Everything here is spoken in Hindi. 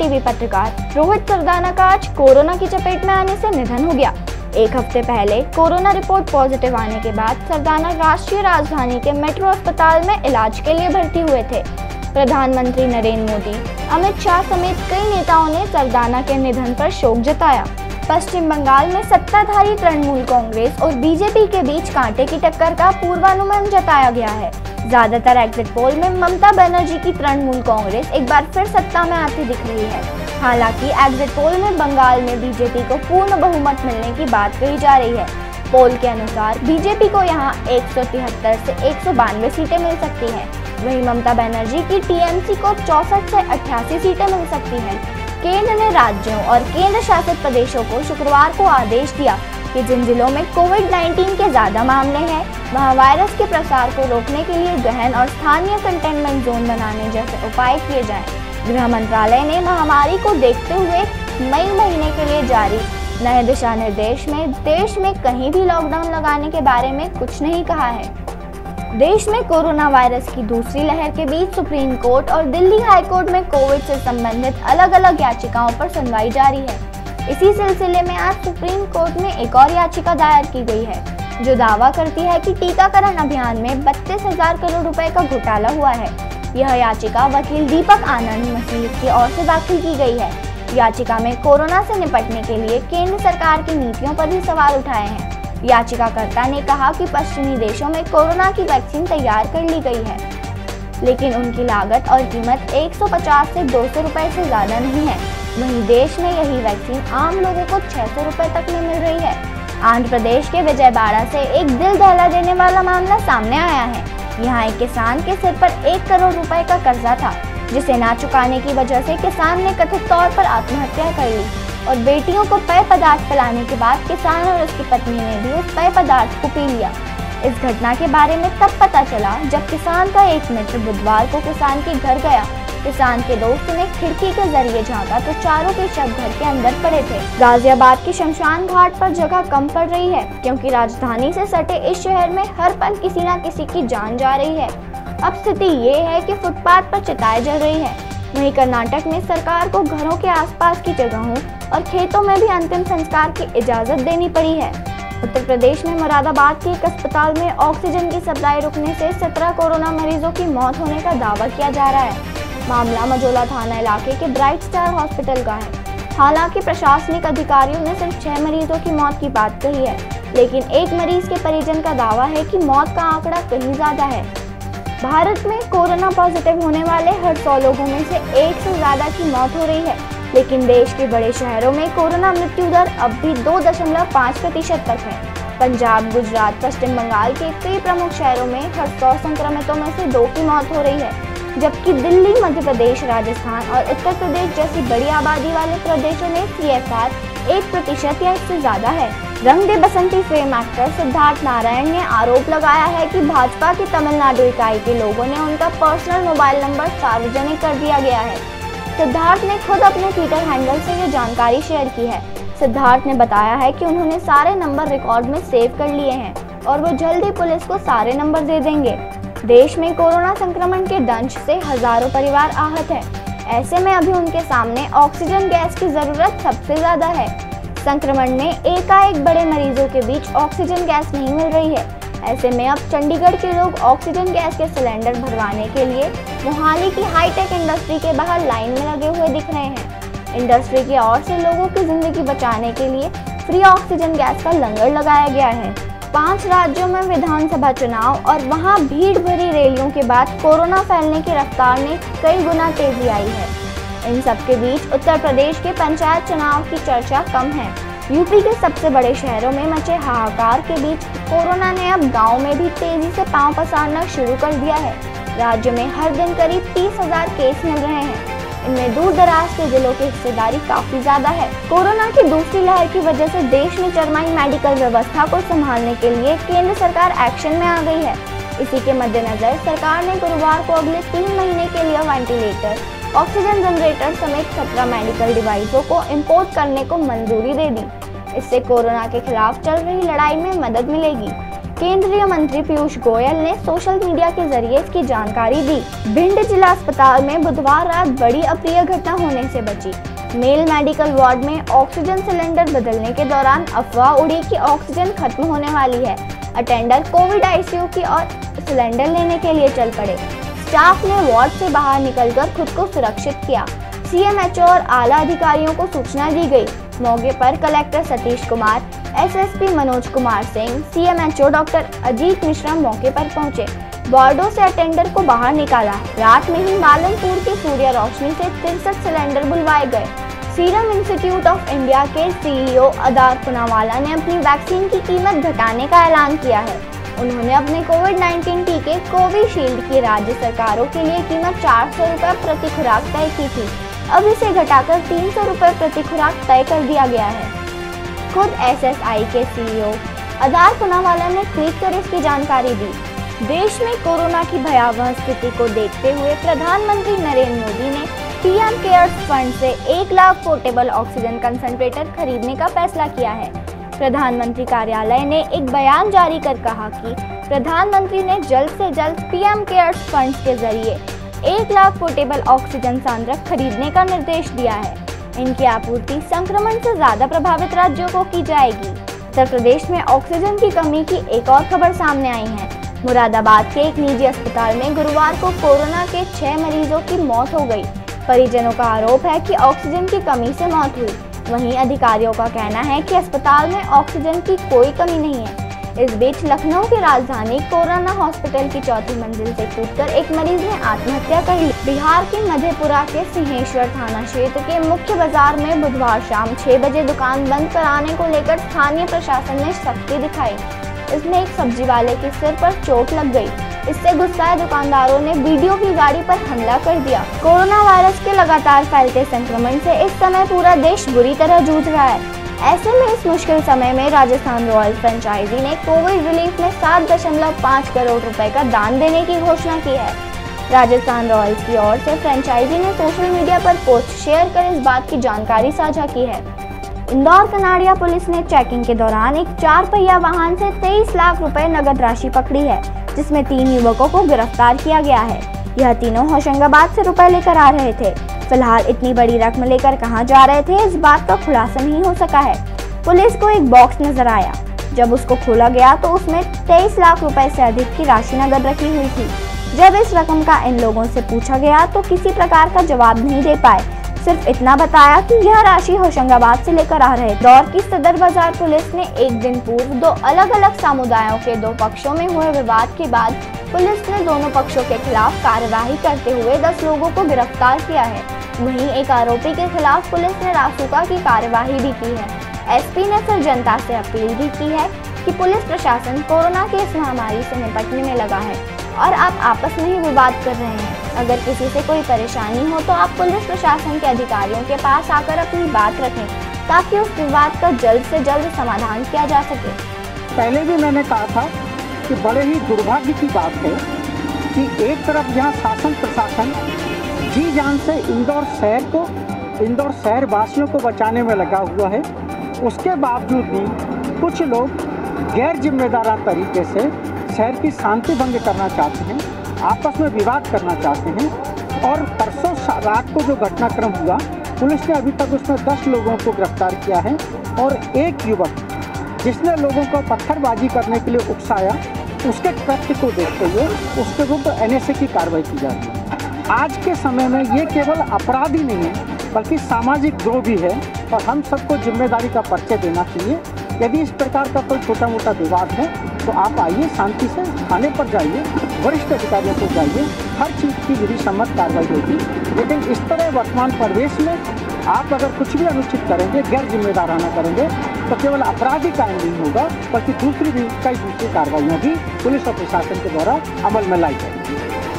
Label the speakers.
Speaker 1: टीवी पत्रकार रोहित सरदाना का आज कोरोना की चपेट में आने से निधन हो गया। एक हफ्ते पहले कोरोना रिपोर्ट पॉजिटिव आने के बाद सरदाना राष्ट्रीय राजधानी के मेट्रो अस्पताल में इलाज के लिए भर्ती हुए थे। प्रधानमंत्री नरेंद्र मोदी, अमित शाह समेत कई नेताओं ने सरदाना के निधन पर शोक जताया। पश्चिम बंगाल में सत्ताधारी तृणमूल कांग्रेस और बीजेपी के बीच कांटे की टक्कर का पूर्वानुमान जताया गया है। ज्यादातर एग्जिट पोल में ममता बनर्जी की तृणमूल कांग्रेस एक बार फिर सत्ता में आती दिख रही है। हालांकि एग्जिट पोल में बंगाल में बीजेपी को पूर्ण बहुमत मिलने की बात कही जा रही है। पोल के अनुसार बीजेपी को यहां 173 से 192 सीटें मिल सकती हैं। वहीं ममता बनर्जी की टीएमसी को 64 से 88 सीटें मिल सकती हैं। केंद्र ने राज्यों और केंद्र शासित प्रदेशों को शुक्रवार को आदेश दिया कि जिन जिलों में कोविड-19 के ज्यादा मामले हैं, वहां वायरस के प्रसार को रोकने के लिए गहन और स्थानीय कंटेनमेंट जोन बनाने जैसे उपाय किए जाएं। गृह मंत्रालय ने महामारी को देखते हुए मई महीने के लिए जारी नए दिशा निर्देश में देश में कहीं भी लॉकडाउन लगाने के बारे में कुछ नहीं कहा है। देश में कोरोना वायरस की दूसरी लहर के बीच सुप्रीम कोर्ट और दिल्ली हाई कोर्ट में कोविड से संबंधित अलग अलग याचिकाओं पर सुनवाई जारी है। इसी सिलसिले में आज सुप्रीम कोर्ट में एक और याचिका दायर की गई है, जो दावा करती है कि टीकाकरण अभियान में 32,000 करोड़ रुपए का घोटाला हुआ है। यह याचिका वकील दीपक आनंद मसीह की ओर से दाखिल की गई है। याचिका में कोरोना से निपटने के लिए केंद्र सरकार की नीतियों पर भी सवाल उठाए हैं। याचिकाकर्ता ने कहा कि पश्चिमी देशों में कोरोना की वैक्सीन तैयार कर ली गई है, लेकिन उनकी लागत और कीमत 150 से 200 रुपए से ज्यादा नहीं है। वहीं देश में यही वैक्सीन आम लोगों को 600 रुपए तक में मिल रही है। आंध्र प्रदेश के विजयवाड़ा से एक दिल दहला देने वाला मामला सामने आया है। यहाँ एक किसान के सिर पर 1 करोड़ रुपए का कर्जा था, जिसे ना चुकाने की वजह से किसान ने कथित तौर पर आत्महत्या कर ली और बेटियों को पेय पदार्थ पिलाने के बाद किसान और उसकी पत्नी ने भी उस पेय पदार्थ को पी लिया। इस घटना के बारे में तब पता चला जब किसान का एक मित्र बुधवार को किसान के घर गया। किसान के दोस्त ने खिड़की के जरिए झांका तो चारों के शव घर के अंदर पड़े थे। गाजियाबाद की शमशान घाट पर जगह कम पड़ रही है, क्योंकि राजधानी से सटे इस शहर में हर पल किसी न किसी की जान जा रही है। अब स्थिति ये है कि फुटपाथ पर चिताएं जल रही हैं। वहीं कर्नाटक में सरकार को घरों के आसपास की जगहों और खेतों में भी अंतिम संस्कार की इजाजत देनी पड़ी है। उत्तर प्रदेश में मुरादाबाद के एक अस्पताल में ऑक्सीजन की सप्लाई रुकने से 17 कोरोना मरीजों की मौत होने का दावा किया जा रहा है। मामला मजोला थाना इलाके के ब्राइट स्टार हॉस्पिटल का है। हालांकि प्रशासनिक अधिकारियों ने सिर्फ 6 मरीजों की मौत की बात कही है, लेकिन एक मरीज के परिजन का दावा है कि मौत का आंकड़ा कहीं ज्यादा है। भारत में कोरोना पॉजिटिव होने वाले हर 100 लोगों में से 1 से ज्यादा की मौत हो रही है, लेकिन देश के बड़े शहरों में कोरोना मृत्यु दर अब भी 2.5% तक है। पंजाब, गुजरात, पश्चिम बंगाल के कई प्रमुख शहरों में हर 100 संक्रमितों में से 2 की मौत हो रही है, जबकि दिल्ली, मध्य प्रदेश, राजस्थान और उत्तर प्रदेश जैसी बड़ी आबादी वाले प्रदेशों में CFR 1% या इससे ज्यादा है। रंग दे बसंती फेम एक्टर सिद्धार्थ नारायण ने आरोप लगाया है कि भाजपा की तमिलनाडु इकाई के लोगों ने उनका पर्सनल मोबाइल नंबर सार्वजनिक कर दिया गया है। सिद्धार्थ ने खुद अपने ट्विटर हैंडल से ये जानकारी शेयर की है। सिद्धार्थ ने बताया है कि उन्होंने सारे नंबर रिकॉर्ड में सेव कर लिए हैं और वो जल्द ही पुलिस को सारे नंबर दे देंगे। देश में कोरोना संक्रमण के दंश से हजारों परिवार आहत हैं। ऐसे में अभी उनके सामने ऑक्सीजन गैस की जरूरत सबसे ज्यादा है। संक्रमण में एकाएक बड़े मरीजों के बीच ऑक्सीजन गैस नहीं मिल रही है। ऐसे में अब चंडीगढ़ के लोग ऑक्सीजन गैस के सिलेंडर भरवाने के लिए मोहाली की हाईटेक इंडस्ट्री के बाहर लाइन में लगे हुए दिख रहे हैं। इंडस्ट्री की ओर से लोगों की जिंदगी बचाने के लिए फ्री ऑक्सीजन गैस का लंगर लगाया गया है। 5 राज्यों में विधानसभा चुनाव और वहां भीड़ भरी रैलियों के बाद कोरोना फैलने की रफ्तार में कई गुना तेजी आई है। इन सब के बीच उत्तर प्रदेश के पंचायत चुनाव की चर्चा कम है। यूपी के सबसे बड़े शहरों में मचे हाहाकार के बीच कोरोना ने अब गांव में भी तेजी से पांव पसारना शुरू कर दिया है। राज्य में हर दिन करीब 30,000 केस मिल रहे हैं। इनमें दूर दराज के जिलों की हिस्सेदारी काफी ज्यादा है। कोरोना की दूसरी लहर की वजह से देश में चरमाई मेडिकल व्यवस्था को संभालने के लिए केंद्र सरकार एक्शन में आ गई है। इसी के मद्देनजर सरकार ने गुरुवार को अगले 3 महीने के लिए वेंटिलेटर, ऑक्सीजन जनरेटर समेत 17 मेडिकल डिवाइसों को इंपोर्ट करने को मंजूरी दे दी। इससे कोरोना के खिलाफ चल रही लड़ाई में मदद मिलेगी। केंद्रीय मंत्री पीयूष गोयल ने सोशल मीडिया के जरिए इसकी जानकारी दी। भिंड जिला अस्पताल में बुधवार रात बड़ी अप्रिय घटना होने से बची। मेल मेडिकल वार्ड में ऑक्सीजन सिलेंडर बदलने के दौरान अफवाह उड़ी कि ऑक्सीजन खत्म होने वाली है। अटेंडर कोविड आईसीयू की और सिलेंडर लेने के लिए चल पड़े। स्टाफ ने वार्ड से बाहर निकलकर खुद को सुरक्षित किया। सीएमएचओ और आला अधिकारियों को सूचना दी गई। मौके पर collector Satish Kumar, SSP Manoj Kumar Singh, CMHO doctor Ajit Mishra मौके पर पहुंचे। वार्डों से अटेंडर को बाहर निकाला। रात में ही मालनपुर की सूर्य रोशनी से 63 सिलेंडर बुलवाए गए। सीरम इंस्टीट्यूट ऑफ इंडिया के सीईओ अदार पूनावाला ने अपनी वैक्सीन की कीमत घटाने का ऐलान किया है। उन्होंने अपने कोविड-19 टीके कोविशील्ड की राज्य सरकारों के लिए कीमत 400 रुपये प्रति खुराक तय की थी। अब इसे घटाकर 300 रुपये प्रति खुराक तय कर दिया गया है। खुद एसएसआई के सीईओ अदार पूनावाला ने ट्वीट कर इसकी जानकारी दी। देश में कोरोना की भयावह स्थिति को देखते हुए प्रधानमंत्री नरेंद्र मोदी ने पीएम केयर्स फंड से 1 लाख पोर्टेबल ऑक्सीजन कंसंट्रेटर खरीदने का फैसला किया है। प्रधानमंत्री कार्यालय ने एक बयान जारी कर कहा कि प्रधानमंत्री ने जल्द से जल्द पीएम केयर्स फंड के जरिए 1 लाख पोर्टेबल ऑक्सीजन सांद्रक खरीदने का निर्देश दिया है। इनकी आपूर्ति संक्रमण से ज्यादा प्रभावित राज्यों को की जाएगी। उत्तर प्रदेश में ऑक्सीजन की कमी की एक और खबर सामने आई है। मुरादाबाद के एक निजी अस्पताल में गुरुवार को कोरोना के 6 मरीजों की मौत हो गई। परिजनों का आरोप है कि ऑक्सीजन की कमी से मौत हुई। वहीं अधिकारियों का कहना है कि अस्पताल में ऑक्सीजन की कोई कमी नहीं है। इस बीच लखनऊ की राजधानी कोरोना हॉस्पिटल की 4थी मंजिल से कूदकर एक मरीज ने आत्महत्या कर ली। बिहार के मधेपुरा के सिंहेश्वर थाना क्षेत्र के मुख्य बाजार में बुधवार शाम 6 बजे दुकान बंद कराने को लेकर स्थानीय प्रशासन ने सख्ती दिखाई। इसमें एक सब्जी वाले के सिर पर चोट लग गई। इससे गुस्साए दुकानदारों ने वीडियो की गाड़ी पर हमला कर दिया। कोरोना वायरस के लगातार फैलते संक्रमण से इस समय पूरा देश बुरी तरह जूझ रहा है। ऐसे में इस मुश्किल समय में राजस्थान रॉयल्स फ्रेंचाइजी ने कोविड रिलीफ में 7.5 करोड़ रुपए का दान देने की घोषणा की है। राजस्थान रॉयल्स की ओर से फ्रेंचाइजी ने सोशल मीडिया पर पोस्ट शेयर कर इस बात की जानकारी साझा की है। इंदौर कनाड़िया पुलिस ने चेकिंग के दौरान एक 4 पहिया वाहन से 23 लाख रुपए नगद राशि पकड़ी है, जिसमें 3 युवकों को गिरफ्तार किया गया है। यह तीनों होशंगाबाद से रुपए लेकर आ रहे थे। फिलहाल इतनी बड़ी रकम लेकर कहां जा रहे थे, इस बात का खुलासा नहीं हो सका है। पुलिस को एक बॉक्स नजर आया। जब उसको खोला गया तो उसमें 23 लाख रुपए से अधिक की राशि नगद रखी हुई थी। जब इस रकम का इन लोगों से पूछा गया तो किसी प्रकार का जवाब नहीं दे पाए। सिर्फ इतना बताया कि यह राशि होशंगाबाद से लेकर आ रहे। इंदौर की सदर बाजार पुलिस ने एक दिन पूर्व 2 अलग-अलग समुदायों के 2 पक्षों में हुए विवाद के बाद पुलिस ने दोनों पक्षों के खिलाफ कार्यवाही करते हुए 10 लोगों को गिरफ्तार किया है। वहीं एक आरोपी के खिलाफ पुलिस ने रासुका की कार्यवाही भी की है। एसपी ने फिर जनता से अपील भी की है कि पुलिस प्रशासन कोरोना की इस महामारी से निपटने में लगा है और आप आपस में ही विवाद कर रहे हैं। अगर किसी से कोई परेशानी हो तो आप पुलिस प्रशासन के अधिकारियों के पास आकर अपनी बात रखें, ताकि उस विवाद का जल्द से जल्द समाधान किया जा सके।
Speaker 2: पहले भी मैंने कहा था कि बड़े ही दुर्भाग्य की बात है कि एक तरफ यहाँ शासन प्रशासन जी जान से इंदौर शहर वासियों को बचाने में लगा हुआ है, उसके बावजूद भी कुछ लोग गैर जिम्मेदाराना तरीके से शहर की शांति भंग करना चाहते हैं, आपस में विवाद करना चाहते हैं। और परसों रात को जो घटनाक्रम हुआ, पुलिस ने अभी तक उसमें 10 लोगों को गिरफ्तार किया है और एक युवक जिसने लोगों को पत्थरबाजी करने के लिए उकसाया, उसके कृत्य को देखते हुए उसके विरुद्ध एनएसए की कार्रवाई की जाती है। आज के समय में ये केवल अपराध ही नहीं है बल्कि सामाजिक द्रोह भी है और हम सबको जिम्मेदारी का परिचय देना चाहिए। यदि इस प्रकार का कोई छोटा मोटा विवाद है तो आप आइए, शांति से थाने पर जाइए, वरिष्ठ अधिकारियों को जाइए, हर चीज़ की विधि सम्मत कार्रवाई होगी। लेकिन इस तरह वर्तमान परिवेश में आप अगर कुछ भी अनुचित करेंगे, गैर जिम्मेदाराना करेंगे, तो केवल अपराध ही कायम नहीं होगा बल्कि दूसरी भी कई दूसरी कार्रवाइयाँ भी पुलिस और प्रशासन के द्वारा अमल में लाई जाएंगी।